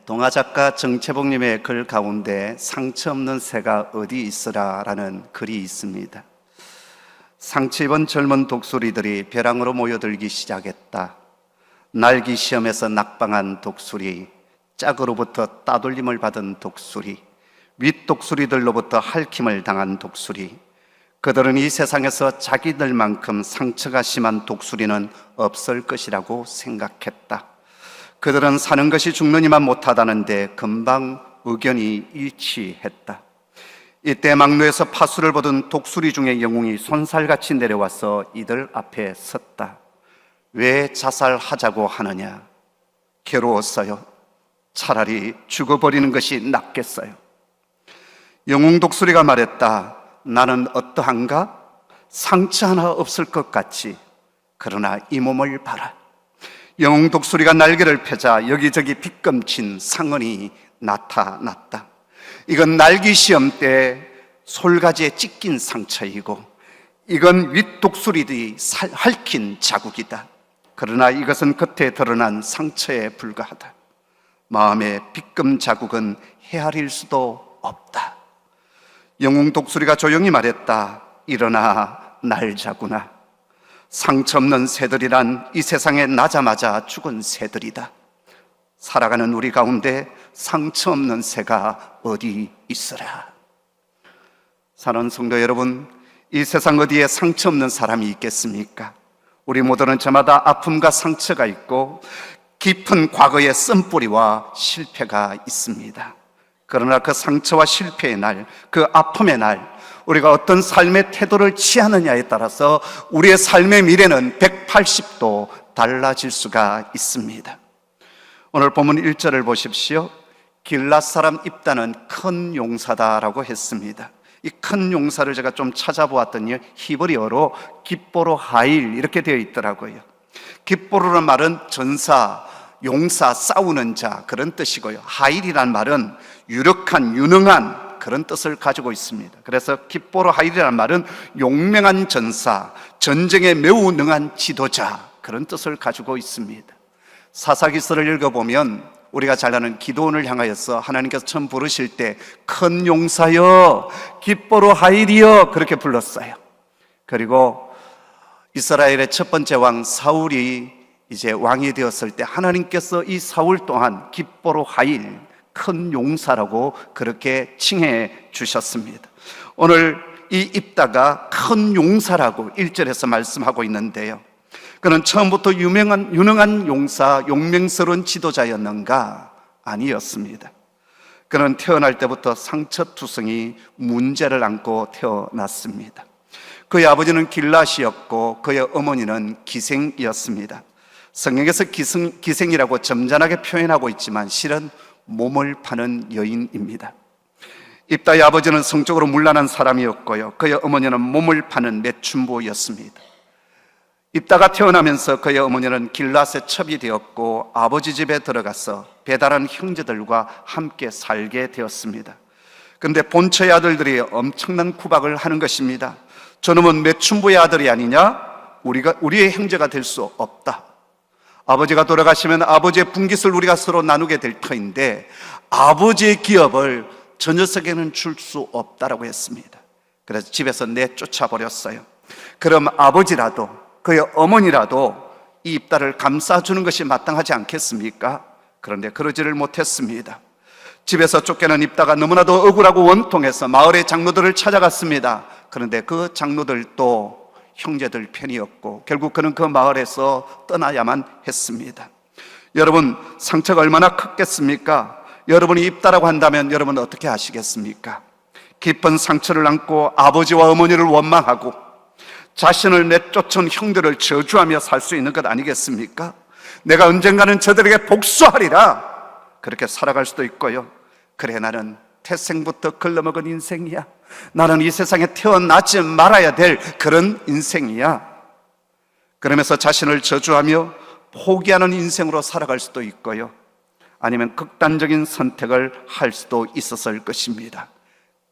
동화작가 정채복님의 글 가운데 상처 없는 새가 어디 있으라라는 글이 있습니다. 상처 입은 젊은 독수리들이 벼랑으로 모여들기 시작했다. 날기 시험에서 낙방한 독수리, 짝으로부터 따돌림을 받은 독수리, 윗독수리들로부터 핥힘을 당한 독수리, 그들은 이 세상에서 자기들만큼 상처가 심한 독수리는 없을 것이라고 생각했다. 그들은 사는 것이 죽느니만 못하다는데 금방 의견이 일치했다. 이때 막루에서 파수를 보던 독수리 중의 영웅이 손살같이 내려와서 이들 앞에 섰다. 왜 자살하자고 하느냐? 괴로웠어요. 차라리 죽어버리는 것이 낫겠어요. 영웅 독수리가 말했다. 나는 어떠한가? 상처 하나 없을 것 같지. 그러나 이 몸을 봐라. 영웅 독수리가 날개를 펴자 여기저기 빗금친 상흔이 나타났다. 이건 날기 시험 때 솔가지에 찢긴 상처이고, 이건 윗독수리들이 핥힌 자국이다. 그러나 이것은 겉에 드러난 상처에 불과하다. 마음의 빗금 자국은 헤아릴 수도 없다. 영웅 독수리가 조용히 말했다. 일어나 날자구나. 상처 없는 새들이란 이 세상에 나자마자 죽은 새들이다. 살아가는 우리 가운데 상처 없는 새가 어디 있으라. 사랑하는 성도 여러분, 이 세상 어디에 상처 없는 사람이 있겠습니까? 우리 모두는 저마다 아픔과 상처가 있고 깊은 과거의 쓴뿌리와 실패가 있습니다. 그러나 그 상처와 실패의 날, 그 아픔의 날, 우리가 어떤 삶의 태도를 취하느냐에 따라서 우리의 삶의 미래는 180도 달라질 수가 있습니다. 오늘 본문 1절을 보십시오. 길랏 사람 입다는 큰 용사다라고 했습니다. 이 큰 용사를 제가 좀 찾아보았더니 히브리어로 깃보로 하일 이렇게 되어 있더라고요. 깃보로라는 말은 전사, 용사, 싸우는 자 그런 뜻이고요. 하일이란 말은 유력한, 유능한 그런 뜻을 가지고 있습니다. 그래서 깃보로 하일이라는 말은 용맹한 전사, 전쟁에 매우 능한 지도자 그런 뜻을 가지고 있습니다. 사사기서를 읽어보면 우리가 잘 아는 기드온을 향하여서 하나님께서 처음 부르실 때 큰 용사여, 깃보로 하일이여 그렇게 불렀어요. 그리고 이스라엘의 첫 번째 왕 사울이 이제 왕이 되었을 때 하나님께서 이 사울 또한 깃보로 하일, 큰 용사라고 그렇게 칭해 주셨습니다. 오늘 이 입다가 큰 용사라고 1절에서 말씀하고 있는데요, 그는 처음부터 유능한 용사, 용맹스러운 지도자였는가? 아니었습니다. 그는 태어날 때부터 상처투성이 문제를 안고 태어났습니다. 그의 아버지는 길랏이었고 그의 어머니는 기생이었습니다. 성경에서 기생이라고 점잖하게 표현하고 있지만 실은 몸을 파는 여인입니다. 입다의 아버지는 성적으로 문란한 사람이었고요, 그의 어머니는 몸을 파는 매춘부였습니다. 입다가 태어나면서 그의 어머니는 길랏의 첩이 되었고 아버지 집에 들어가서 배달한 형제들과 함께 살게 되었습니다. 그런데 본처의 아들들이 엄청난 구박을 하는 것입니다. 저놈은 매춘부의 아들이 아니냐? 우리의 형제가 될 수 없다. 아버지가 돌아가시면 아버지의 분깃을 우리가 서로 나누게 될 터인데 아버지의 기업을 저 녀석에는 줄 수 없다라고 했습니다. 그래서 집에서 내쫓아버렸어요. 그럼 아버지라도 그의 어머니라도 이 입다를 감싸주는 것이 마땅하지 않겠습니까? 그런데 그러지를 못했습니다. 집에서 쫓겨난 입다가 너무나도 억울하고 원통해서 마을의 장로들을 찾아갔습니다. 그런데 그 장로들도 형제들 편이었고 결국 그는 그 마을에서 떠나야만 했습니다. 여러분, 상처가 얼마나 컸겠습니까? 여러분이 입다라고 한다면 여러분 어떻게 하시겠습니까? 깊은 상처를 안고 아버지와 어머니를 원망하고 자신을 내쫓은 형들을 저주하며 살 수 있는 것 아니겠습니까? 내가 언젠가는 저들에게 복수하리라 그렇게 살아갈 수도 있고요, 그래 나는 태생부터 글러먹은 인생이야, 나는 이 세상에 태어나지 말아야 될 그런 인생이야, 그러면서 자신을 저주하며 포기하는 인생으로 살아갈 수도 있고요, 아니면 극단적인 선택을 할 수도 있었을 것입니다.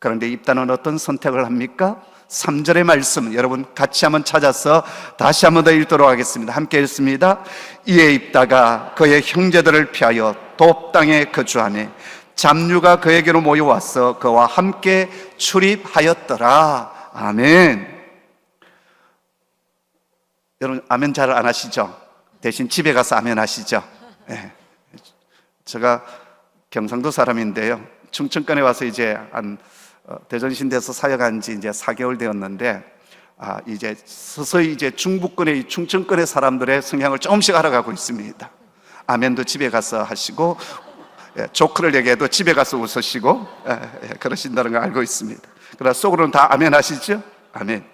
그런데 입다는 어떤 선택을 합니까? 3절의 말씀 여러분 같이 한번 찾아서 다시 한번 더 읽도록 하겠습니다. 함께 읽습니다. 이에 입다가 그의 형제들을 피하여 돕 땅에 거주하매 잡류가 그에게로 모여와서 그와 함께 출입하였더라. 아멘. 여러분 아멘 잘 안 하시죠? 대신 집에 가서 아멘 하시죠? 네. 제가 경상도 사람인데요, 충청권에 와서 이제 대전신대에서 사역한 지 이제 4개월 되었는데, 이제 서서히 이제 중부권의 충청권의 사람들의 성향을 조금씩 알아가고 있습니다. 아멘도 집에 가서 하시고, 조크를 얘기해도 집에 가서 웃으시고, 그러신다는 걸 알고 있습니다. 그러나 속으로는 다 아멘 하시죠? 아멘.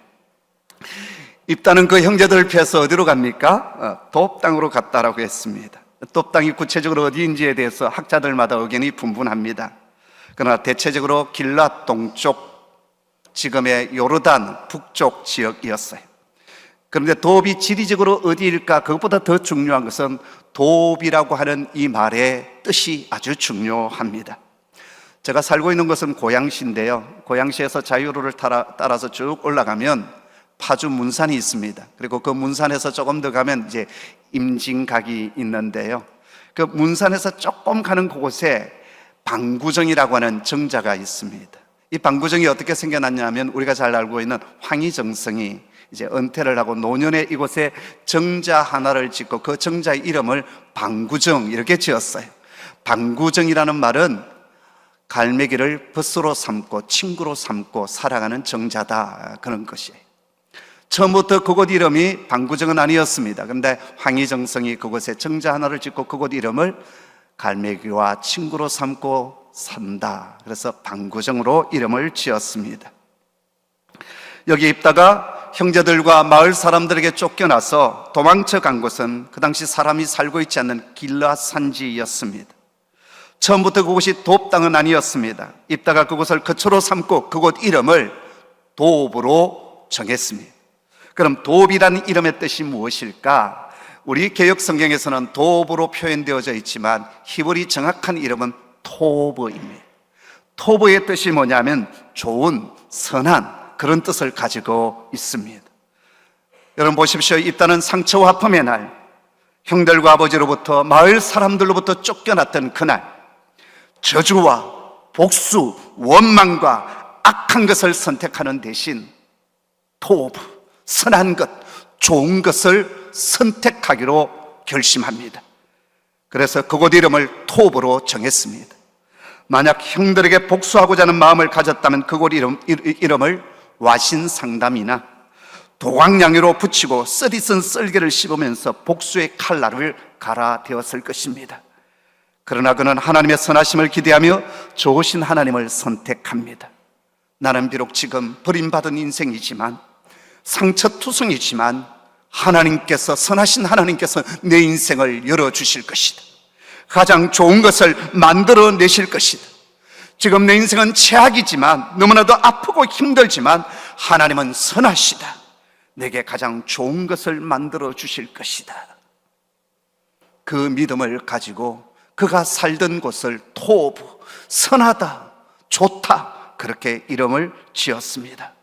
입다는 그 형제들을 피해서 어디로 갑니까? 돕 땅으로 갔다라고 했습니다. 돕 땅이 구체적으로 어디인지에 대해서 학자들마다 의견이 분분합니다. 그러나 대체적으로 길랏 동쪽, 지금의 요르단 북쪽 지역이었어요. 그런데 돕이 지리적으로 어디일까? 그것보다 더 중요한 것은 돕이라고 하는 이 말의 뜻이 아주 중요합니다. 제가 살고 있는 곳은 고양시인데요, 고양시에서 자유로를 따라서 쭉 올라가면 파주 문산이 있습니다. 그리고 그 문산에서 조금 더 가면 이제 임진각이 있는데요, 그 문산에서 조금 가는 그곳에 방구정이라고 하는 정자가 있습니다. 이 방구정이 어떻게 생겨났냐면, 우리가 잘 알고 있는 황희정성이 이제 은퇴를 하고 노년에 이곳에 정자 하나를 짓고 그 정자의 이름을 방구정 이렇게 지었어요. 방구정이라는 말은 갈매기를 벗으로 삼고 친구로 삼고 살아가는 정자다, 그런 것이에요. 처음부터 그곳 이름이 방구정은 아니었습니다. 그런데 황희정성이 그곳에 정자 하나를 짓고 그곳 이름을 갈매기와 친구로 삼고 산다, 그래서 방구정으로 이름을 지었습니다. 여기 있다가 형제들과 마을 사람들에게 쫓겨나서 도망쳐 간 곳은 그 당시 사람이 살고 있지 않는 길라 산지였습니다. 처음부터 그곳이 돕 땅은 아니었습니다. 입다가 그곳을 거처로 삼고 그곳 이름을 돕으로 정했습니다. 그럼 돕이라는 이름의 뜻이 무엇일까? 우리 개역 성경에서는 돕으로 표현되어져 있지만 히브리 정확한 이름은 토브입니다. 토브의 뜻이 뭐냐면 좋은, 선한, 그런 뜻을 가지고 있습니다. 여러분 보십시오. 입다는 상처와 아픔의 날, 형들과 아버지로부터 마을 사람들로부터 쫓겨났던 그날, 저주와 복수, 원망과 악한 것을 선택하는 대신 토브, 선한 것, 좋은 것을 선택하기로 결심합니다. 그래서 그곳 이름을 톱으로 정했습니다. 만약 형들에게 복수하고자 하는 마음을 가졌다면 그곳 이름을 와신상담이나 도광양이로 붙이고 쓰디쓴 썰개를 씹으면서 복수의 칼날을 갈아대었을 것입니다. 그러나 그는 하나님의 선하심을 기대하며 좋으신 하나님을 선택합니다. 나는 비록 지금 버림받은 인생이지만, 상처투성이지만 하나님께서, 선하신 하나님께서 내 인생을 열어주실 것이다. 가장 좋은 것을 만들어내실 것이다. 지금 내 인생은 최악이지만, 너무나도 아프고 힘들지만 하나님은 선하시다. 내게 가장 좋은 것을 만들어주실 것이다. 그 믿음을 가지고 그가 살던 곳을 토브, 선하다, 좋다, 그렇게 이름을 지었습니다.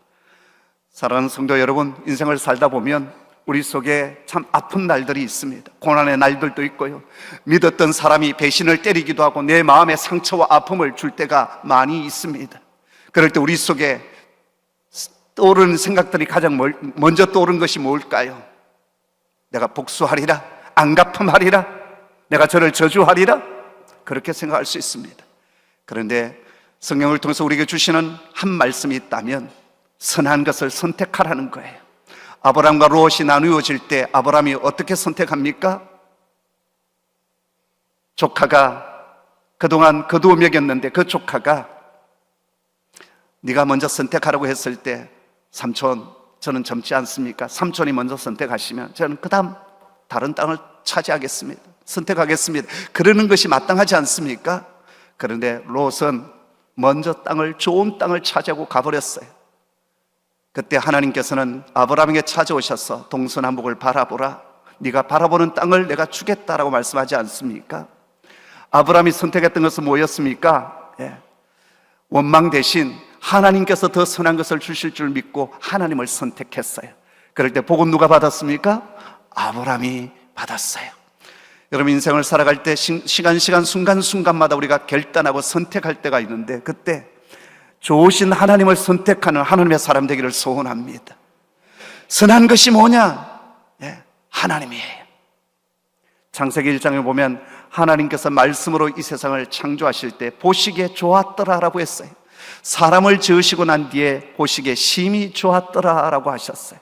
사랑하는 성도 여러분, 인생을 살다 보면 우리 속에 참 아픈 날들이 있습니다. 고난의 날들도 있고요, 믿었던 사람이 배신을 때리기도 하고 내 마음에 상처와 아픔을 줄 때가 많이 있습니다. 그럴 때 우리 속에 떠오르는 생각들이 가장 먼저 떠오르는 것이 뭘까요? 내가 복수하리라, 안갚음하리라, 내가 저를 저주하리라, 그렇게 생각할 수 있습니다. 그런데 성경을 통해서 우리에게 주시는 한 말씀이 있다면 선한 것을 선택하라는 거예요. 아브라함과 롯이 나누어질 때 아브라함이 어떻게 선택합니까? 조카가 그동안 거두어 먹였는데 그 조카가 네가 먼저 선택하라고 했을 때, 삼촌 저는 젊지 않습니까? 삼촌이 먼저 선택하시면 저는 그 다음 다른 땅을 차지하겠습니다, 선택하겠습니다, 그러는 것이 마땅하지 않습니까? 그런데 롯은 먼저 좋은 땅을 차지하고 가버렸어요. 그때 하나님께서는 아브라함에게 찾아오셔서 동서남북을 바라보라, 네가 바라보는 땅을 내가 주겠다라고 말씀하지 않습니까? 아브라함이 선택했던 것은 뭐였습니까? 원망 대신 하나님께서 더 선한 것을 주실 줄 믿고 하나님을 선택했어요. 그럴 때 복은 누가 받았습니까? 아브라함이 받았어요. 여러분, 인생을 살아갈 때 시간 순간순간마다 우리가 결단하고 선택할 때가 있는데, 그때 좋으신 하나님을 선택하는 하나님의 사람 되기를 소원합니다. 선한 것이 뭐냐? 하나님이에요. 창세기 1장에 보면 하나님께서 말씀으로 이 세상을 창조하실 때 보시기에 좋았더라라고 했어요. 사람을 지으시고 난 뒤에 보시기에 심히 좋았더라라고 하셨어요.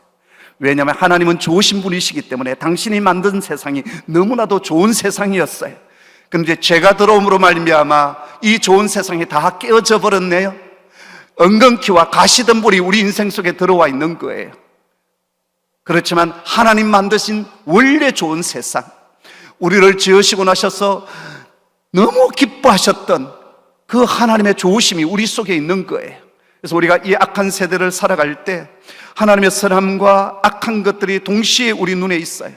왜냐하면 하나님은 좋으신 분이시기 때문에 당신이 만든 세상이 너무나도 좋은 세상이었어요. 그런데 죄가 들어옴으로 말미암아 이 좋은 세상이 다 깨어져 버렸네요. 엉겅퀴와 가시덤불이 우리 인생 속에 들어와 있는 거예요. 그렇지만 하나님 만드신 원래 좋은 세상, 우리를 지으시고 나셔서 너무 기뻐하셨던 그 하나님의 좋으심이 우리 속에 있는 거예요. 그래서 우리가 이 악한 세대를 살아갈 때 하나님의 선함과 악한 것들이 동시에 우리 눈에 있어요.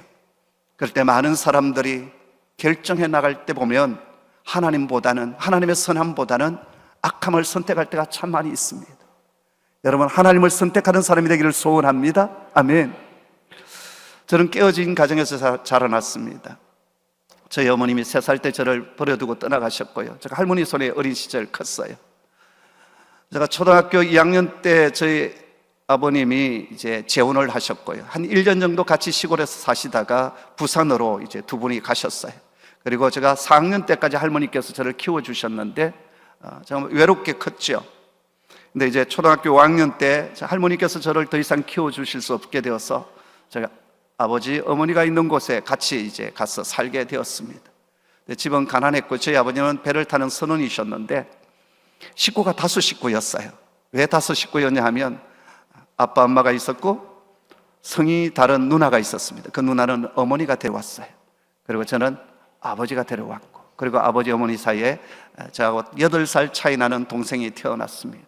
그럴 때 많은 사람들이 결정해 나갈 때 보면 하나님의 선함보다는 악함을 선택할 때가 참 많이 있습니다. 여러분, 하나님을 선택하는 사람이 되기를 소원합니다. 아멘. 저는 깨어진 가정에서 자라났습니다. 저희 어머님이 3살 때 저를 버려두고 떠나가셨고요. 제가 할머니 손에 어린 시절 컸어요. 제가 초등학교 2학년 때 저희 아버님이 이제 재혼을 하셨고요. 한 1년 정도 같이 시골에서 사시다가 부산으로 이제 두 분이 가셨어요. 그리고 제가 4학년 때까지 할머니께서 저를 키워주셨는데, 제가 외롭게 컸죠. 근데 이제 초등학교 5학년 때 할머니께서 저를 더 이상 키워주실 수 없게 되어서 제가 아버지, 어머니가 있는 곳에 같이 이제 가서 살게 되었습니다. 집은 가난했고 저희 아버님은 배를 타는 선원이셨는데 식구가 5식구였어요. 왜 5식구였냐 하면 아빠, 엄마가 있었고 성이 다른 누나가 있었습니다. 그 누나는 어머니가 데려왔어요. 그리고 저는 아버지가 데려왔고, 그리고 아버지, 어머니 사이에 저하고 8살 차이 나는 동생이 태어났습니다.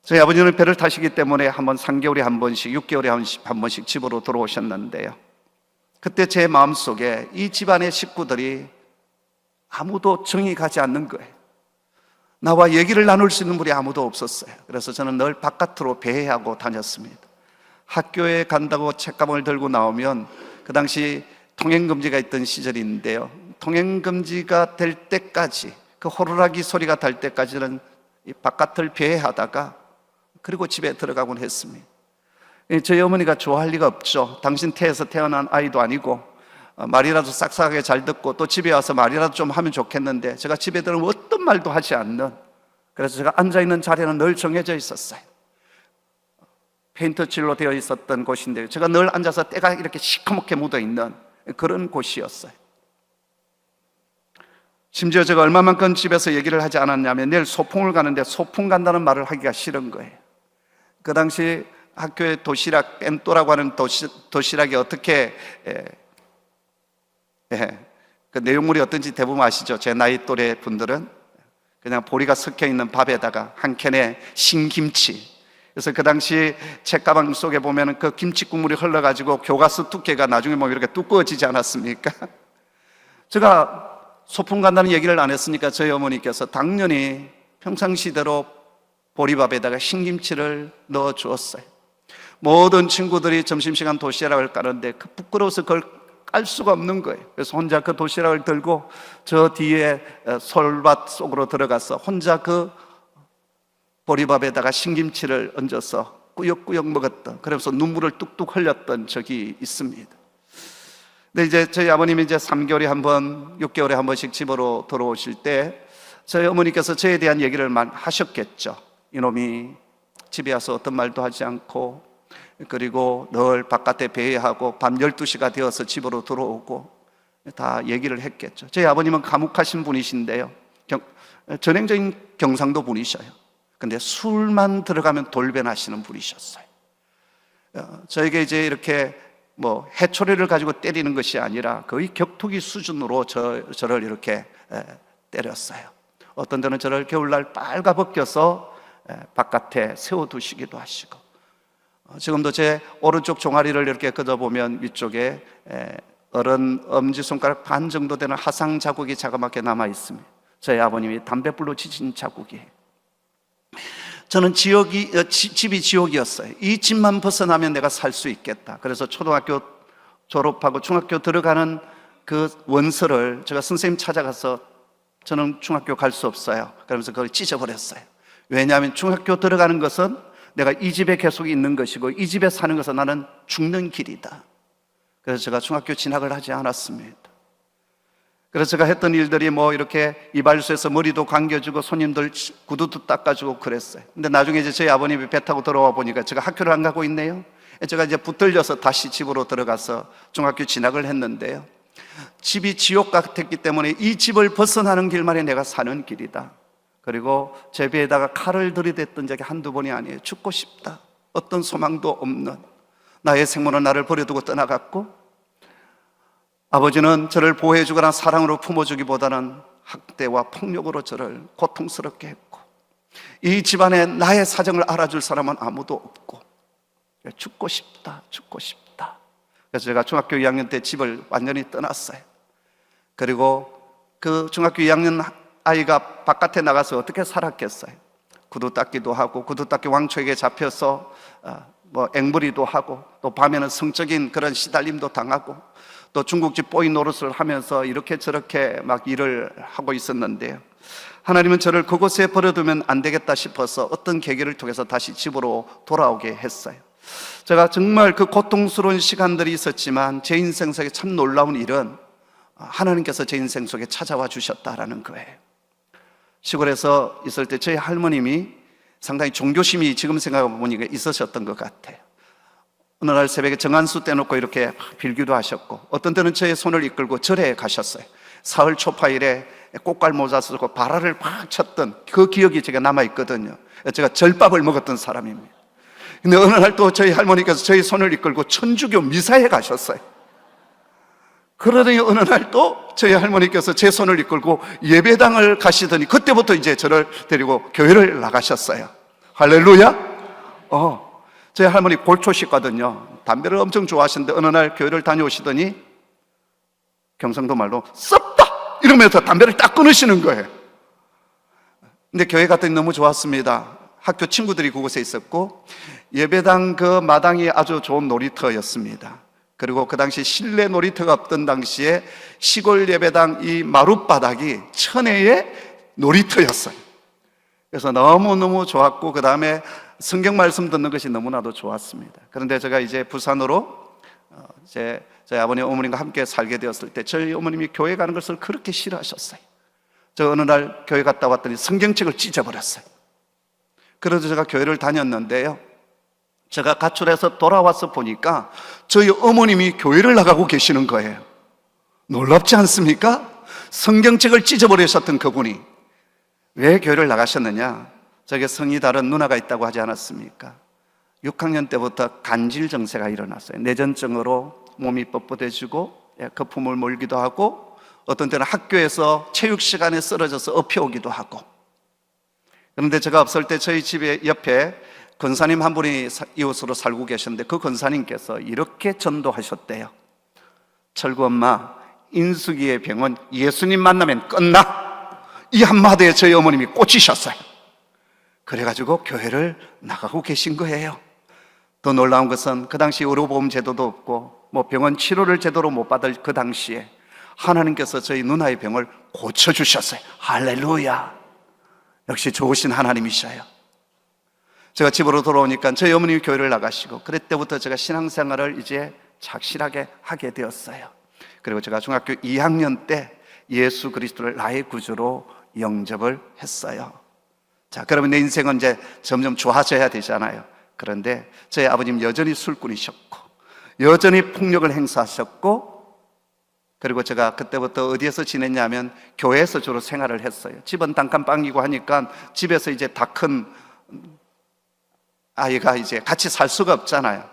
저희 아버지는 배를 타시기 때문에 한번 3개월에 한 번씩, 6개월에 한 번씩 집으로 들어오셨는데요. 그때 제 마음속에 이 집안의 식구들이 아무도 정이 가지 않는 거예요. 나와 얘기를 나눌 수 있는 분이 아무도 없었어요. 그래서 저는 늘 바깥으로 배회하고 다녔습니다. 학교에 간다고 책가방을 들고 나오면, 그 당시 통행금지가 있던 시절인데요, 통행금지가 될 때까지, 그 호루라기 소리가 달 때까지는 이 바깥을 배회하다가 그리고 집에 들어가곤 했습니다. 저희 어머니가 좋아할 리가 없죠. 당신 태에서 태어난 아이도 아니고 말이라도 싹싹하게 잘 듣고 또 집에 와서 말이라도 좀 하면 좋겠는데, 제가 집에 들어오면 어떤 말도 하지 않는, 그래서 제가 앉아있는 자리는 늘 정해져 있었어요. 페인트칠로 되어 있었던 곳인데 제가 늘 앉아서 때가 이렇게 시커멓게 묻어있는 그런 곳이었어요. 심지어 제가 얼마만큼 집에서 얘기를 하지 않았냐면, 내일 소풍을 가는데 소풍 간다는 말을 하기가 싫은 거예요. 그 당시 학교에 도시락, 뺀또라고 하는 도시락이 어떻게 그 내용물이 어떤지 대부분 아시죠? 제 나이 또래 분들은 그냥 보리가 섞여 있는 밥에다가 한 캔에 신김치, 그래서 그 당시 책가방 속에 보면 그 김치 국물이 흘러가지고 교과서 두께가 나중에 보면 이렇게 두꺼워지지 않았습니까? 제가 소풍 간다는 얘기를 안 했으니까 저희 어머니께서 당연히 평상시대로 보리밥에다가 신김치를 넣어 주었어요. 모든 친구들이 점심시간 도시락을 까는데 그 부끄러워서 그걸 깔 수가 없는 거예요. 그래서 혼자 그 도시락을 들고 저 뒤에 솔밭 속으로 들어가서 혼자 그 보리밥에다가 신김치를 얹어서 꾸역꾸역 먹었던, 그러면서 눈물을 뚝뚝 흘렸던 적이 있습니다. 근데 이제 저희 아버님이 이제 3개월에 한 번, 6개월에 한 번씩 집으로 들어오실 때 저희 어머니께서 저에 대한 얘기를 하셨겠죠. 이놈이 집에 와서 어떤 말도 하지 않고, 그리고 늘 바깥에 배회하고 밤 12시가 되어서 집으로 들어오고, 다 얘기를 했겠죠. 저희 아버님은 감옥하신 분이신데요, 전형적인 경상도 분이셔요. 근데 술만 들어가면 돌변하시는 분이셨어요. 저에게 이제 이렇게 뭐 해초리를 가지고 때리는 것이 아니라 거의 격투기 수준으로 저를 이렇게 때렸어요. 어떤 때는 저를 겨울날 빨가벗겨서 바깥에 세워두시기도 하시고, 지금도 제 오른쪽 종아리를 이렇게 걷어보면 위쪽에 어른 엄지손가락 반 정도 되는 화상 자국이 자그맣게 남아 있습니다. 저희 아버님이 담뱃불로 지진 자국이에요. 저는 집이 지옥이었어요. 이 집만 벗어나면 내가 살 수 있겠다. 그래서 초등학교 졸업하고 중학교 들어가는 그 원서를 제가 선생님 찾아가서 저는 중학교 갈 수 없어요. 그러면서 그걸 찢어버렸어요. 왜냐하면 중학교 들어가는 것은 내가 이 집에 계속 있는 것이고 이 집에 사는 것은 나는 죽는 길이다. 그래서 제가 중학교 진학을 하지 않았습니다. 그래서 제가 했던 일들이 뭐 이렇게 이발소에서 머리도 감겨주고 손님들 구두도 닦아주고 그랬어요. 근데 나중에 이제 저희 아버님이 배 타고 들어와 보니까 제가 학교를 안 가고 있네요. 제가 이제 붙들려서 다시 집으로 들어가서 중학교 진학을 했는데요. 집이 지옥 같았기 때문에 이 집을 벗어나는 길만이 내가 사는 길이다. 그리고 제 배에다가 칼을 들이댔던 적이 한두 번이 아니에요. 죽고 싶다. 어떤 소망도 없는 나의 생모는 나를 버려두고 떠나갔고 아버지는 저를 보호해주거나 사랑으로 품어주기보다는 학대와 폭력으로 저를 고통스럽게 했고 이 집안에 나의 사정을 알아줄 사람은 아무도 없고 죽고 싶다, 죽고 싶다. 그래서 제가 중학교 2학년 때 집을 완전히 떠났어요. 그리고 그 중학교 2학년 아이가 바깥에 나가서 어떻게 살았겠어요? 구두 닦기도 하고 구두 닦기 왕초에게 잡혀서 뭐 앵벌이도 하고 또 밤에는 성적인 그런 시달림도 당하고 또 중국집 보이 노릇을 하면서 이렇게 저렇게 막 일을 하고 있었는데요. 하나님은 저를 그곳에 버려두면 안 되겠다 싶어서 어떤 계기를 통해서 다시 집으로 돌아오게 했어요. 제가 정말 그 고통스러운 시간들이 있었지만 제 인생 속에 참 놀라운 일은 하나님께서 제 인생 속에 찾아와 주셨다라는 거예요. 시골에서 있을 때 저희 할머님이 상당히 종교심이 지금 생각해보니까 있으셨던 것 같아요. 어느 날 새벽에 정한수 떼놓고 이렇게 빌기도 하셨고 어떤 때는 저의 손을 이끌고 절에 가셨어요. 사흘 초파일에 꽃갈 모자 쓰고 바라를 팍 쳤던 그 기억이 제가 남아있거든요. 제가 절밥을 먹었던 사람입니다. 근데 어느 날 또 저희 할머니께서 저희 손을 이끌고 천주교 미사에 가셨어요. 그러더니 어느 날 또 저희 할머니께서 제 손을 이끌고 예배당을 가시더니 그때부터 이제 저를 데리고 교회를 나가셨어요. 할렐루야. 저희 할머니 골초시거든요. 담배를 엄청 좋아하시는데 어느 날 교회를 다녀오시더니 경상도 말로 썩다 이러면서 담배를 딱 끊으시는 거예요. 근데 교회 갔더니 너무 좋았습니다. 학교 친구들이 그곳에 있었고 예배당 그 마당이 아주 좋은 놀이터였습니다. 그리고 그 당시 실내 놀이터가 없던 당시에 시골 예배당 이 마룻바닥이 천혜의 놀이터였어요. 그래서 너무너무 좋았고 그 다음에 성경 말씀 듣는 것이 너무나도 좋았습니다. 그런데 제가 이제 부산으로 저희 아버님 어머님과 함께 살게 되었을 때 저희 어머님이 교회 가는 것을 그렇게 싫어하셨어요. 저 어느 날 교회 갔다 왔더니 성경책을 찢어버렸어요. 그래서 제가 교회를 다녔는데요, 제가 가출해서 돌아와서 보니까 저희 어머님이 교회를 나가고 계시는 거예요. 놀랍지 않습니까? 성경책을 찢어버리셨던 그분이 왜 교회를 나가셨느냐? 저게 성이 다른 누나가 있다고 하지 않았습니까? 6학년 때부터 간질 증세가 일어났어요. 뇌전증으로 몸이 뻣뻣해지고 거품을 몰기도 하고 어떤 때는 학교에서 체육 시간에 쓰러져서 엎혀오기도 하고. 그런데 제가 없을 때 저희 집에 옆에 권사님 한 분이 이웃으로 살고 계셨는데 그 권사님께서 이렇게 전도하셨대요. 철구 엄마, 인숙이의 병은 예수님 만나면 끝나. 이 한마디에 저희 어머님이 꽂히셨어요. 그래가지고 교회를 나가고 계신 거예요. 더 놀라운 것은 그 당시 의료보험 제도도 없고 뭐 병원 치료를 제대로 못 받을 그 당시에 하나님께서 저희 누나의 병을 고쳐주셨어요. 할렐루야. 역시 좋으신 하나님이셔요. 제가 집으로 돌아오니까 저희 어머님이 교회를 나가시고 그때부터 제가 신앙생활을 이제 착실하게 하게 되었어요. 그리고 제가 중학교 2학년 때 예수 그리스도를 나의 구주로 영접을 했어요. 자, 그러면 내 인생은 이제 점점 좋아져야 되잖아요. 그런데 저희 아버님 여전히 술꾼이셨고 여전히 폭력을 행사하셨고, 그리고 제가 그때부터 어디에서 지냈냐면 교회에서 주로 생활을 했어요. 집은 단칸방이고 하니까 집에서 이제 다 큰 아이가 이제 같이 살 수가 없잖아요.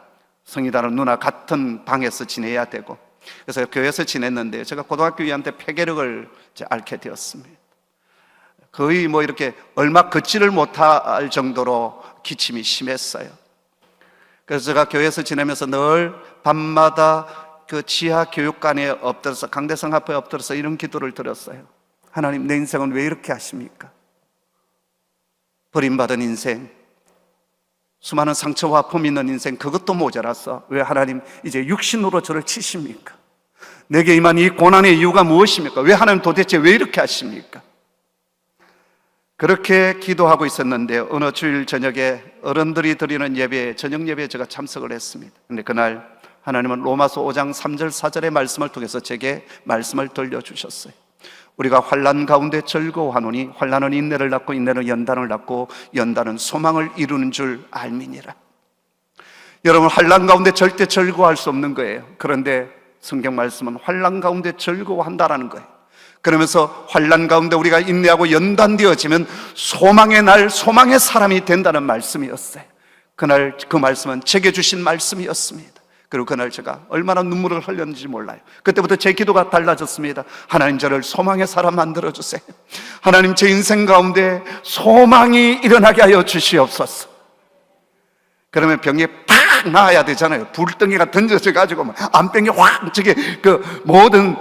성이 다른 누나 같은 방에서 지내야 되고. 그래서 교회에서 지냈는데 제가 고등학교 2학년 때 폐결핵을 앓게 되었습니다. 거의 뭐 이렇게 얼마 걷지를 못할 정도로 기침이 심했어요. 그래서 제가 교회에서 지내면서 늘 밤마다 그 지하 교육관에 엎드려서 강대상 앞에 엎드려서 이런 기도를 드렸어요. 하나님, 내 인생은 왜 이렇게 하십니까? 버림받은 인생, 수많은 상처와 아픔이 있는 인생, 그것도 모자라서 왜 하나님 이제 육신으로 저를 치십니까? 내게 임한 이 고난의 이유가 무엇입니까? 왜 하나님 도대체 왜 이렇게 하십니까? 그렇게 기도하고 있었는데 어느 주일 저녁에 어른들이 드리는 예배에, 저녁 예배에 제가 참석을 했습니다. 근데 그날 하나님은 로마서 5장 3절 4절의 말씀을 통해서 제게 말씀을 들려주셨어요. 우리가 환난 가운데 즐거워하노니 환난은 인내를 낳고 인내는 연단을 낳고 연단은 소망을 이루는 줄 알미니라. 여러분, 환난 가운데 절대 즐거워할 수 없는 거예요. 그런데 성경 말씀은 환난 가운데 즐거워한다라는 거예요. 그러면서 환난 가운데 우리가 인내하고 연단되어지면 소망의 날, 소망의 사람이 된다는 말씀이었어요. 그날 그 말씀은 제게 주신 말씀이었습니다. 그리고 그날 제가 얼마나 눈물을 흘렸는지 몰라요. 그때부터 제 기도가 달라졌습니다. 하나님, 저를 소망의 사람 만들어주세요. 하나님, 제 인생 가운데 소망이 일어나게 하여 주시옵소서. 그러면 병이 팍 나아야 되잖아요. 불덩이가 던져져 가지고 안병이 확 저게 모든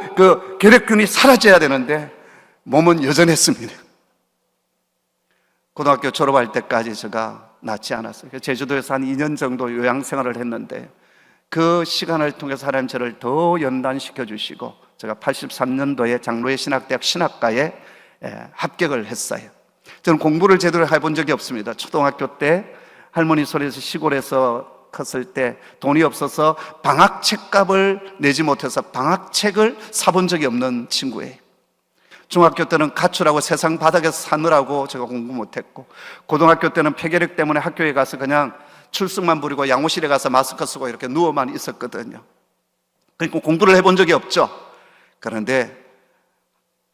결핵균이 사라져야 되는데 몸은 여전했습니다. 고등학교 졸업할 때까지 제가 낫지 않았어요. 제주도에서 한 2년 정도 요양생활을 했는데 그 시간을 통해서 하나님 저를 더 연단시켜 주시고 제가 83년도에 장로회 신학대학 신학과에 합격을 했어요. 저는 공부를 제대로 해본 적이 없습니다. 초등학교 때 할머니 소리에서 시골에서 컸을 때 돈이 없어서 방학책 값을 내지 못해서 방학책을 사본 적이 없는 친구예요. 중학교 때는 가출하고 세상 바닥에서 사느라고 제가 공부 못했고, 고등학교 때는 폐결핵 때문에 학교에 가서 그냥 출석만 부리고 양호실에 가서 마스크 쓰고 이렇게 누워만 있었거든요. 그러니까 공부를 해본 적이 없죠. 그런데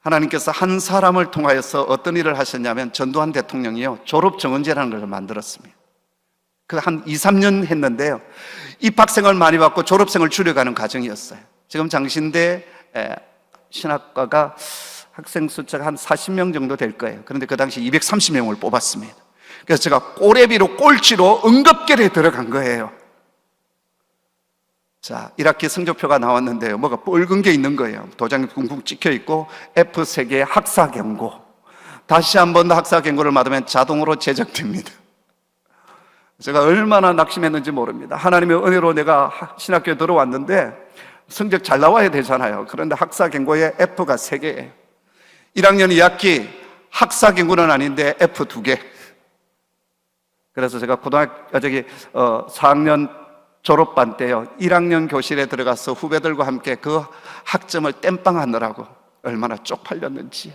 하나님께서 한 사람을 통하여서 어떤 일을 하셨냐면 전두환 대통령이요, 졸업 정원제라는 걸 만들었습니다. 그 한 2, 3년 했는데요, 입학생을 많이 받고 졸업생을 줄여가는 과정이었어요. 지금 장신대 신학과가 학생 숫자가 한 40명 정도 될 거예요. 그런데 그 당시 230명을 뽑았습니다. 그래서 제가 꼬레비로 꼴찌로 응급결에 들어간 거예요. 자, 1학기 성적표가 나왔는데요, 뭐가 붉은 게 있는 거예요. 도장이 쿵쿵 찍혀 있고 F3개의 학사 경고. 다시 한 번 더 학사 경고를 받으면 자동으로 제적됩니다. 제가 얼마나 낙심했는지 모릅니다. 하나님의 은혜로 내가 신학교에 들어왔는데 성적 잘 나와야 되잖아요. 그런데 학사 경고에 F가 3개예요. 1학년 2학기 학사 경고는 아닌데 F 2개. 그래서 제가 4학년 졸업반 때요, 1학년 교실에 들어가서 후배들과 함께 그 학점을 땜빵하느라고 얼마나 쪽팔렸는지요.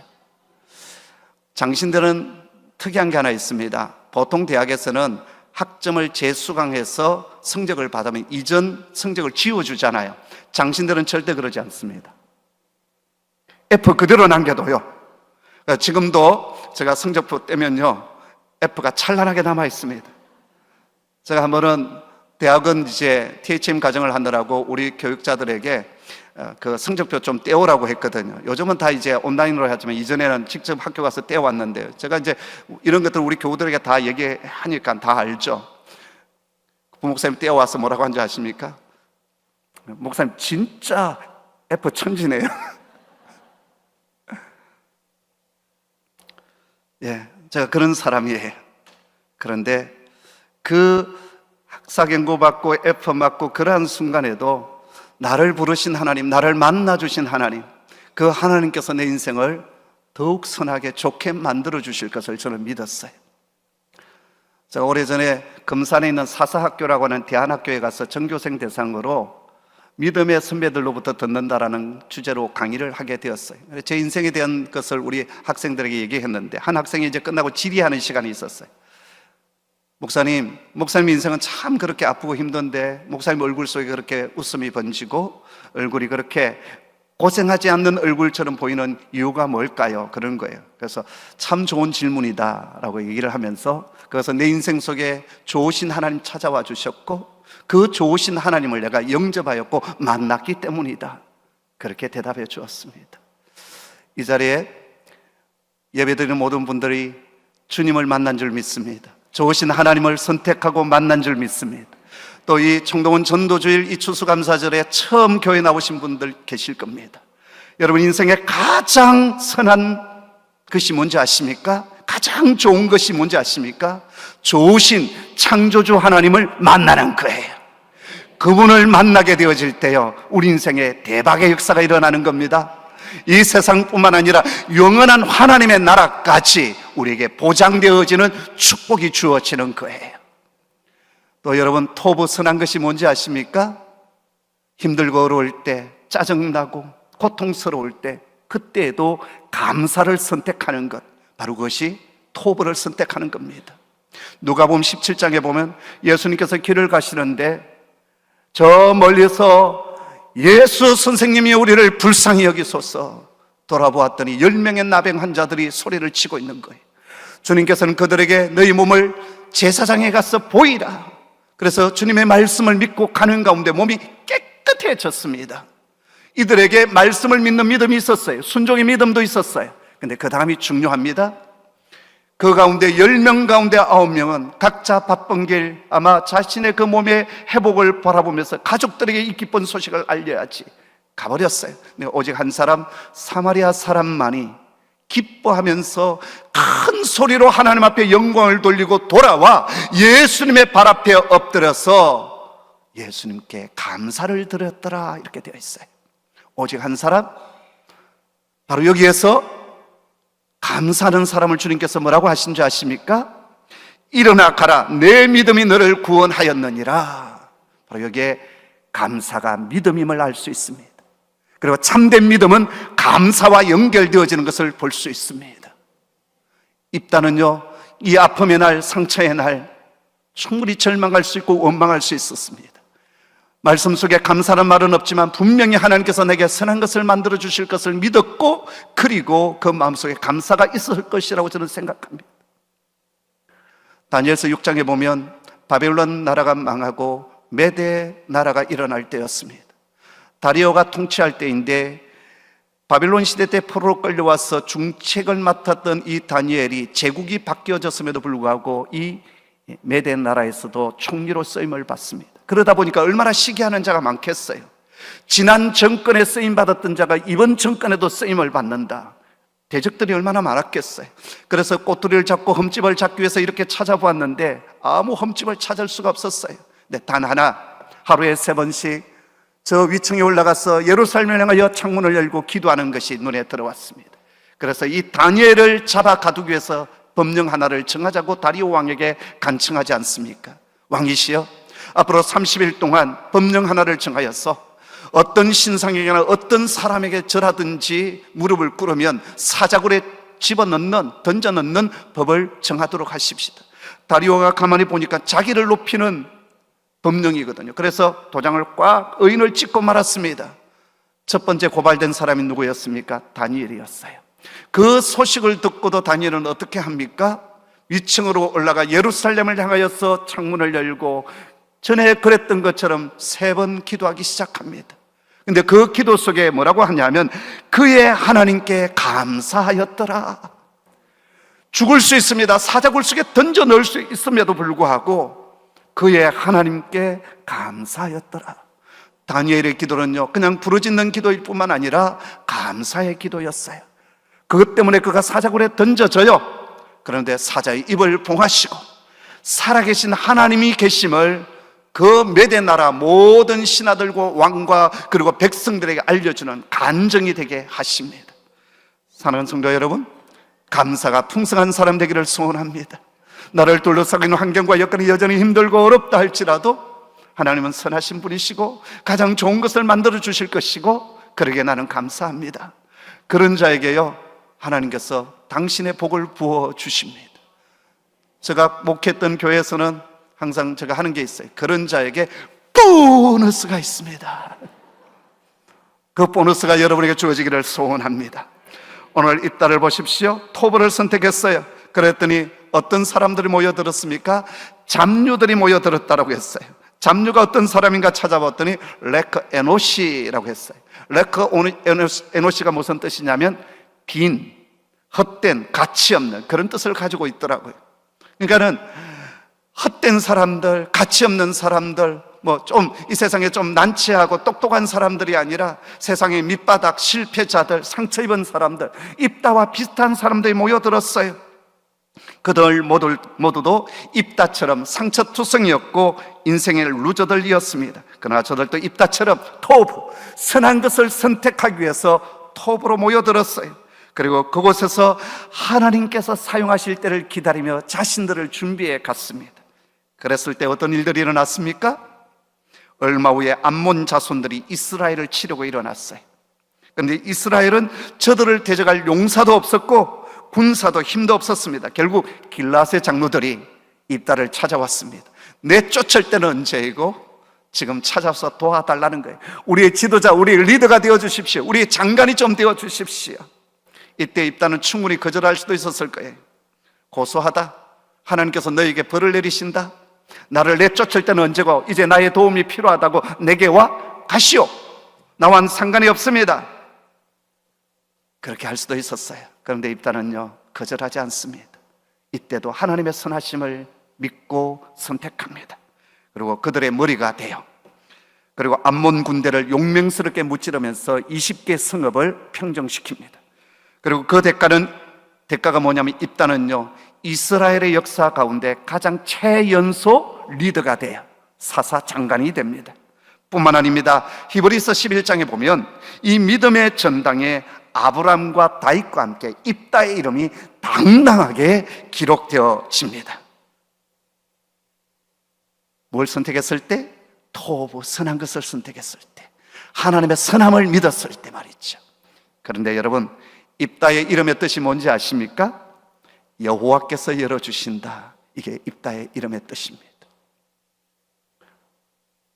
장신들은 특이한 게 하나 있습니다. 보통 대학에서는 학점을 재수강해서 성적을 받으면 이전 성적을 지워주잖아요. 장신들은 절대 그러지 않습니다. F 그대로 남겨둬요. 지금도 제가 성적표 떼면요, F가 찬란하게 남아 있습니다. 제가 한 번은 대학은 이제 THM 과정을 하느라고 우리 교육자들에게 그 성적표 좀 떼오라고 했거든요. 요즘은 다 이제 온라인으로 하지만 이전에는 직접 학교 가서 떼어왔는데요. 제가 이제 이런 것들 우리 교우들에게 다 얘기하니까 다 알죠. 부목사님 떼어와서 뭐라고 한지 아십니까? 목사님 진짜 F 천지네요. 예, 제가 그런 사람이에요. 그런데 그 학사 경고 받고 F 맞고 그러한 순간에도 나를 부르신 하나님, 나를 만나주신 하나님, 그 하나님께서 내 인생을 더욱 선하게 좋게 만들어 주실 것을 저는 믿었어요. 제가 오래전에 금산에 있는 사사학교라고 하는 대안학교에 가서 전교생 대상으로 믿음의 선배들로부터 듣는다라는 주제로 강의를 하게 되었어요. 제 인생에 대한 것을 우리 학생들에게 얘기했는데 한 학생이 이제 끝나고 질의하는 시간이 있었어요. 목사님 인생은 참 그렇게 아프고 힘든데 목사님 얼굴 속에 그렇게 웃음이 번지고 얼굴이 그렇게 고생하지 않는 얼굴처럼 보이는 이유가 뭘까요? 그런 거예요. 그래서 참 좋은 질문이다 라고 얘기를 하면서, 그래서 내 인생 속에 좋으신 하나님 찾아와 주셨고 그 좋으신 하나님을 내가 영접하였고 만났기 때문이다, 그렇게 대답해 주었습니다. 이 자리에 예배드리는 모든 분들이 주님을 만난 줄 믿습니다. 좋으신 하나님을 선택하고 만난 줄 믿습니다. 또 이 청동원 전도주일 이 추수감사절에 처음 교회 나오신 분들 계실 겁니다. 여러분 인생의 가장 선한 것이 뭔지 아십니까? 가장 가장 좋은 것이 뭔지 아십니까? 좋으신 창조주 하나님을 만나는 거예요. 그분을 만나게 되어질 때요, 우리 인생에 대박의 역사가 일어나는 겁니다. 이 세상뿐만 아니라 영원한 하나님의 나라까지 우리에게 보장되어지는 축복이 주어지는 거예요. 또 여러분, 토부 선한 것이 뭔지 아십니까? 힘들고 어려울 때, 짜증나고 고통스러울 때, 그때에도 감사를 선택하는 것, 바로 그것이 토부를 선택하는 겁니다. 누가복음 17장에 보면 예수님께서 길을 가시는데 저 멀리서 예수 선생님이 우리를 불쌍히 여기소서 돌아보았더니 10명의 나병 환자들이 소리를 치고 있는 거예요. 주님께서는 그들에게 너희 몸을 제사장에 가서 보이라. 그래서 주님의 말씀을 믿고 가는 가운데 몸이 깨끗해졌습니다. 이들에게 말씀을 믿는 믿음이 있었어요. 순종의 믿음도 있었어요. 근데 그 다음이 중요합니다. 그 가운데 10명 가운데 9명은 각자 바쁜 길 아마 자신의 그 몸의 회복을 바라보면서 가족들에게 이 기쁜 소식을 알려야지 가버렸어요. 근데 오직 한 사람, 사마리아 사람만이 기뻐하면서 큰 소리로 하나님 앞에 영광을 돌리고 돌아와 예수님의 발 앞에 엎드려서 예수님께 감사를 드렸더라, 이렇게 되어 있어요. 오직 한 사람, 바로 여기에서 감사하는 사람을 주님께서 뭐라고 하신 줄 아십니까? 일어나 가라, 내 믿음이 너를 구원하였느니라. 바로 여기에 감사가 믿음임을 알 수 있습니다. 그리고 참된 믿음은 감사와 연결되어지는 것을 볼 수 있습니다. 입다는요, 이 아픔의 날, 상처의 날 충분히 절망할 수 있고 원망할 수 있었습니다. 말씀 속에 감사는 말은 없지만 분명히 하나님께서 내게 선한 것을 만들어 주실 것을 믿었고, 그리고 그 마음속에 감사가 있을 것이라고 저는 생각합니다. 다니엘서 6장에 보면 바벨론 나라가 망하고 메대 나라가 일어날 때였습니다. 다리오가 통치할 때인데 바벨론 시대 때 포로로 끌려와서 중책을 맡았던 이 다니엘이 제국이 바뀌어졌음에도 불구하고 이 메대 나라에서도 총리로 쓰임을 받습니다. 그러다 보니까 얼마나 시기하는 자가 많겠어요. 지난 정권에 쓰임받았던 자가 이번 정권에도 쓰임을 받는다. 대적들이 얼마나 많았겠어요. 그래서 꼬투리를 잡고 흠집을 잡기 위해서 이렇게 찾아보았는데 아무 흠집을 찾을 수가 없었어요. 근데 단 하나, 하루에 3번씩 저 위층에 올라가서 예루살렘을 향하여 창문을 열고 기도하는 것이 눈에 들어왔습니다. 그래서 이 다니엘을 잡아 가두기 위해서 법령 하나를 정하자고 다리오 왕에게 간청하지 않습니까? 왕이시여, 앞으로 30일 동안 법령 하나를 정하여서 어떤 신상에게나 어떤 사람에게 절하든지 무릎을 꿇으면 사자굴에 집어넣는, 던져넣는 법을 정하도록 하십시다. 다리오가 가만히 보니까 자기를 높이는 법령이거든요. 그래서 도장을 꽉 의인을 찍고 말았습니다. 첫 번째 고발된 사람이 누구였습니까? 다니엘이었어요. 그 소식을 듣고도 다니엘은 어떻게 합니까? 위층으로 올라가 예루살렘을 향하여서 창문을 열고 전에 그랬던 것처럼 3번 기도하기 시작합니다. 근데 그 기도 속에 뭐라고 하냐면 그의 하나님께 감사하였더라. 죽을 수 있습니다. 사자굴 속에 던져 넣을 수 있음에도 불구하고 그의 하나님께 감사하였더라. 다니엘의 기도는요, 그냥 부르짖는 기도일 뿐만 아니라 감사의 기도였어요. 그것 때문에 그가 사자굴에 던져져요. 그런데 사자의 입을 봉하시고 살아계신 하나님이 계심을 그 메대 나라 모든 신하들과 왕과 그리고 백성들에게 알려주는 간증이 되게 하십니다. 사랑하는 성도 여러분, 감사가 풍성한 사람 되기를 소원합니다. 나를 둘러싸고 있는 환경과 여건이 여전히 힘들고 어렵다 할지라도 하나님은 선하신 분이시고 가장 좋은 것을 만들어 주실 것이고, 그러게 나는 감사합니다. 그런 자에게요, 하나님께서 당신의 복을 부어 주십니다. 제가 목회했던 교회에서는 항상 제가 하는 게 있어요. 그런 자에게 보너스가 있습니다. 그 보너스가 여러분에게 주어지기를 소원합니다. 오늘 이 딸을 보십시오. 토부를 선택했어요. 그랬더니 어떤 사람들이 모여들었습니까? 잡류들이 모여들었다고 했어요. 잡류가 어떤 사람인가 찾아봤더니 레크 에노시라고 했어요. 레크 에노시가 무슨 뜻이냐면 빈, 헛된, 가치 없는 그런 뜻을 가지고 있더라고요. 그러니까는 헛된 사람들, 가치 없는 사람들, 뭐 좀 이 세상에 좀 난치하고 똑똑한 사람들이 아니라 세상의 밑바닥 실패자들, 상처 입은 사람들, 입다와 비슷한 사람들이 모여들었어요. 그들 모두도 입다처럼 상처투성이었고 인생의 루저들이었습니다. 그러나 저들도 입다처럼 토브, 선한 것을 선택하기 위해서 톱으로 모여들었어요. 그리고 그곳에서 하나님께서 사용하실 때를 기다리며 자신들을 준비해 갔습니다. 그랬을 때 어떤 일들이 일어났습니까? 얼마 후에 암몬 자손들이 이스라엘을 치려고 일어났어요. 그런데 이스라엘은 저들을 대적할 용사도 없었고 군사도 힘도 없었습니다. 결국 길앗의 장로들이 입다를 찾아왔습니다. 내쫓을 때는 언제이고 지금 찾아서 도와달라는 거예요. 우리의 지도자, 우리의 리더가 되어주십시오. 우리의 장관이 좀 되어주십시오. 이때 입다는 충분히 거절할 수도 있었을 거예요. 고소하다. 하나님께서 너에게 벌을 내리신다. 나를 내쫓을 때는 언제고 이제 나의 도움이 필요하다고 내게 와 가시오. 나와는 상관이 없습니다. 그렇게 할 수도 있었어요. 그런데 입다는요 거절하지 않습니다. 이때도 하나님의 선하심을 믿고 선택합니다. 그리고 그들의 머리가 돼요. 그리고 암몬 군대를 용맹스럽게 무찌르면서 20개 성읍을 평정시킵니다. 그리고 그 대가가 뭐냐면 입다는요 이스라엘의 역사 가운데 가장 최연소 리더가 돼요. 사사 장관이 됩니다. 뿐만 아닙니다. 히브리서 11장에 보면 이 믿음의 전당에 아브람과 다윗과 함께 입다의 이름이 당당하게 기록되어집니다. 뭘 선택했을 때? 토부, 선한 것을 선택했을 때, 하나님의 선함을 믿었을 때 말이죠. 그런데 여러분, 입다의 이름의 뜻이 뭔지 아십니까? 여호와께서 열어주신다. 이게 입다의 이름의 뜻입니다.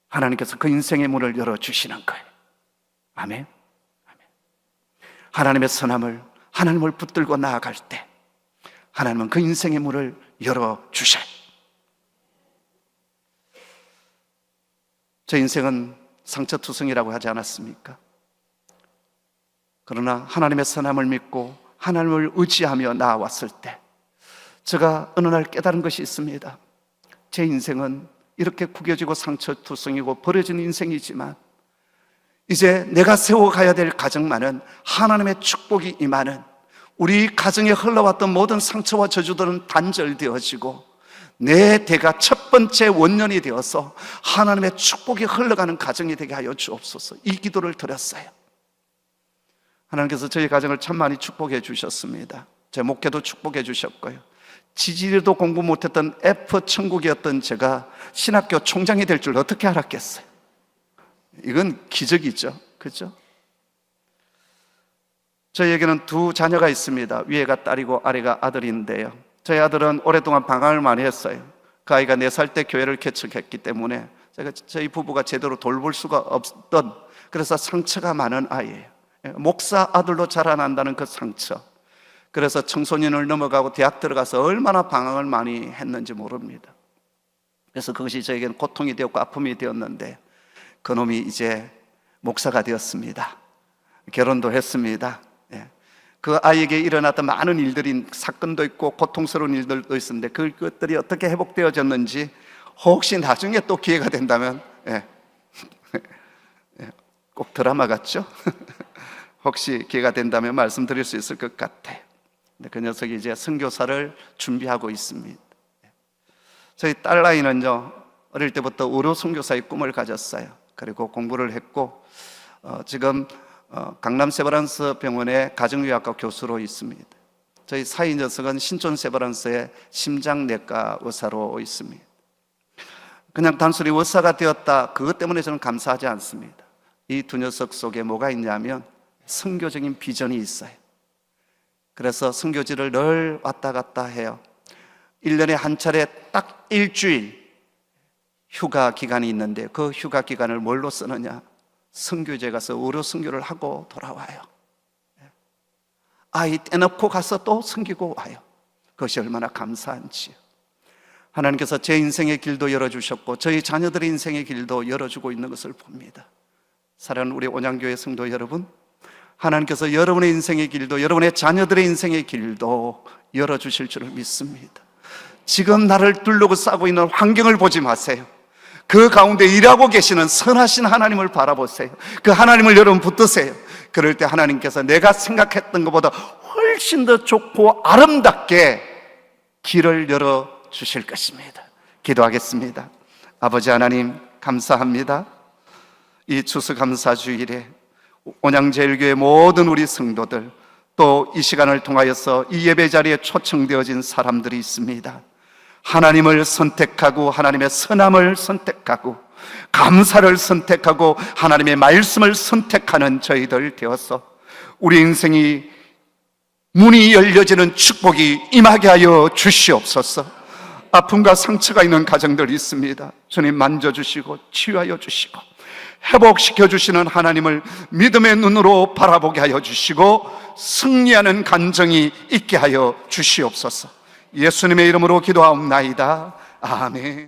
하나님께서 그 인생의 문을 열어주시는 거예요. 아멘. 하나님의 선함을, 하나님을 붙들고 나아갈 때 하나님은 그 인생의 문을 열어주셔요. 저 인생은 상처투성이라고 하지 않았습니까? 그러나 하나님의 선함을 믿고 하나님을 의지하며 나아왔을 때 제가 어느 날 깨달은 것이 있습니다. 제 인생은 이렇게 구겨지고 상처투성이고 버려진 인생이지만 이제 내가 세워가야 될 가정만은 하나님의 축복이 임하는, 우리 가정에 흘러왔던 모든 상처와 저주들은 단절되어지고 내 대가 첫 번째 원년이 되어서 하나님의 축복이 흘러가는 가정이 되게 하여 주옵소서. 이 기도를 드렸어요. 하나님께서 저희 가정을 참 많이 축복해 주셨습니다. 제 목회도 축복해 주셨고요. 지지리도 공부 못했던 F 천국이었던 제가 신학교 총장이 될 줄 어떻게 알았겠어요? 이건 기적이죠. 그렇죠? 저희에게는 두 자녀가 있습니다. 위에가 딸이고 아래가 아들인데요. 저희 아들은 오랫동안 방황을 많이 했어요. 그 아이가 4살 때 교회를 개척했기 때문에 저희 부부가 제대로 돌볼 수가 없던, 그래서 상처가 많은 아이예요. 목사 아들로 자라난다는 그 상처. 그래서 청소년을 넘어가고 대학 들어가서 얼마나 방황을 많이 했는지 모릅니다. 그래서 그것이 저에게는 고통이 되었고 아픔이 되었는데 그놈이 이제 목사가 되었습니다. 결혼도 했습니다. 그 아이에게 일어났던 많은 일들이, 사건도 있고 고통스러운 일들도 있었는데 그것들이 어떻게 회복되어졌는지 혹시 나중에 또 기회가 된다면 꼭 드라마 같죠? 혹시 기회가 된다면 말씀드릴 수 있을 것 같아요. 그 녀석이 이제 선교사를 준비하고 있습니다. 저희 딸아이는요 어릴 때부터 의료 선교사의 꿈을 가졌어요. 그리고 공부를 했고 지금 강남 세브란스 병원의 가정의학과 교수로 있습니다. 저희 사위 녀석은 신촌 세브란스의 심장내과 의사로 있습니다. 그냥 단순히 의사가 되었다, 그것 때문에 저는 감사하지 않습니다. 이 두 녀석 속에 뭐가 있냐면 선교적인 비전이 있어요. 그래서 선교지를 늘 왔다 갔다 해요. 1년에 한 차례 딱 일주일 휴가 기간이 있는데 그 휴가 기간을 뭘로 쓰느냐? 선교지에 가서 의료 선교를 하고 돌아와요. 아이 떼놓고 가서 또 섬기고 와요. 그것이 얼마나 감사한지요. 하나님께서 제 인생의 길도 열어주셨고 저희 자녀들의 인생의 길도 열어주고 있는 것을 봅니다. 사랑하는 우리 온양교회 성도 여러분, 하나님께서 여러분의 인생의 길도, 여러분의 자녀들의 인생의 길도 열어주실 줄을 믿습니다. 지금 나를 둘러고 싸고 있는 환경을 보지 마세요. 그 가운데 일하고 계시는 선하신 하나님을 바라보세요. 그 하나님을 여러분 붙드세요. 그럴 때 하나님께서 내가 생각했던 것보다 훨씬 더 좋고 아름답게 길을 열어 주실 것입니다. 기도하겠습니다. 아버지 하나님, 감사합니다. 이 추수감사주일에 온양제일교회 모든 우리 성도들, 또 이 시간을 통하여서 이 예배 자리에 초청되어진 사람들이 있습니다. 하나님을 선택하고 하나님의 선함을 선택하고 감사를 선택하고 하나님의 말씀을 선택하는 저희들 되어서 우리 인생이 문이 열려지는 축복이 임하게 하여 주시옵소서. 아픔과 상처가 있는 가정들이 있습니다. 주님 만져주시고 치유하여 주시고 회복시켜 주시는 하나님을 믿음의 눈으로 바라보게 하여 주시고 승리하는 간정이 있게 하여 주시옵소서. 예수님의 이름으로 기도하옵나이다. 아멘.